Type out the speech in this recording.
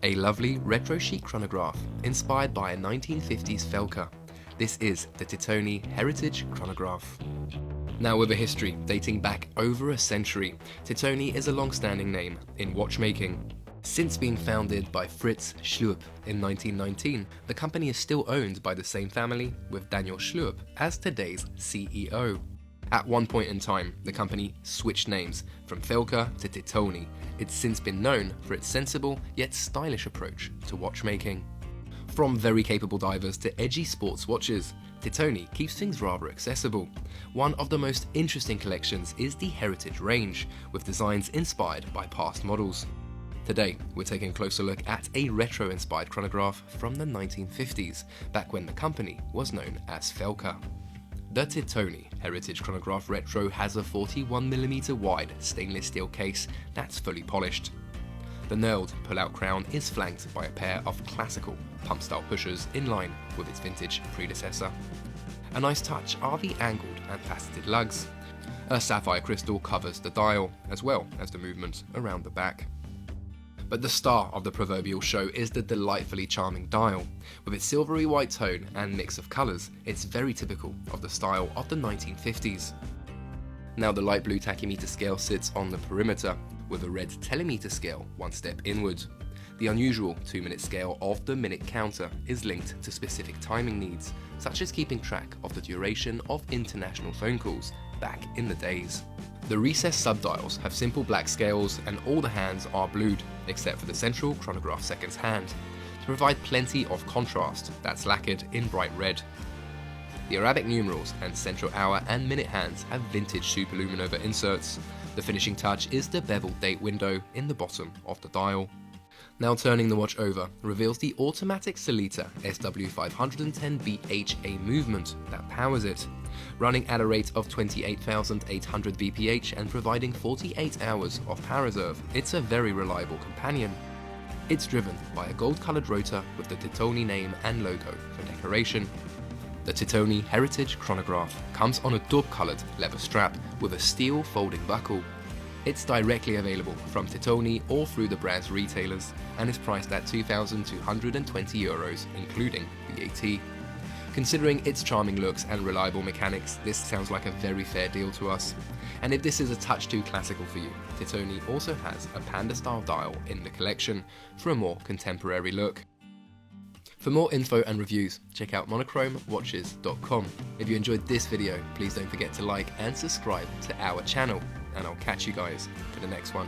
A lovely retro chic chronograph inspired by a 1950s Felca. This is the Titoni Heritage Chronograph. Now, with a history dating back over a century, Titoni is a long-standing name in watchmaking. Since being founded by Fritz Schlup in 1919, the company is still owned by the same family, with Daniel Schlup as today's CEO. At one point in time, the company switched names from Felca to Titoni. It's since been known for its sensible yet stylish approach to watchmaking. From very capable divers to edgy sports watches, Titoni keeps things rather accessible. One of the most interesting collections is the Heritage range, with designs inspired by past models. Today, we're taking a closer look at a retro-inspired chronograph from the 1950s, back when the company was known as Felca. The Titoni Heritage Chronograph Retro has a 41mm wide stainless steel case that's fully polished. The knurled pull-out crown is flanked by a pair of classical pump-style pushers in line with its vintage predecessor. A nice touch are the angled and faceted lugs. A sapphire crystal covers the dial, as well as the movement around the back. But the star of the proverbial show is the delightfully charming dial. With its silvery white tone and mix of colours, it's very typical of the style of the 1950s. Now, the light blue tachymeter scale sits on the perimeter, with a red telemeter scale one step inward. The unusual 2-minute scale of the minute counter is linked to specific timing needs, such as keeping track of the duration of international phone calls back in the days. The recessed subdials have simple black scales and all the hands are blued, except for the central chronograph seconds hand, to provide plenty of contrast that's lacquered in bright red. The Arabic numerals and central hour and minute hands have vintage superluminova inserts. The finishing touch is the beveled date window in the bottom of the dial. Now, turning the watch over reveals the automatic Sellita SW510 BHA movement that powers it. Running at a rate of 28,800 bph and providing 48 hours of power reserve, it's a very reliable companion. It's driven by a gold-coloured rotor with the Titoni name and logo for decoration. The Titoni Heritage Chronograph comes on a taupe-coloured leather strap with a steel folding buckle. It's directly available from Titoni or through the brand's retailers and is priced at €2,220, including VAT. Considering its charming looks and reliable mechanics, this sounds like a very fair deal to us. And if this is a touch too classical for you, Titoni also has a panda-style dial in the collection for a more contemporary look. For more info and reviews, check out monochromewatches.com. If you enjoyed this video, please don't forget to like and subscribe to our channel, and I'll catch you guys for the next one.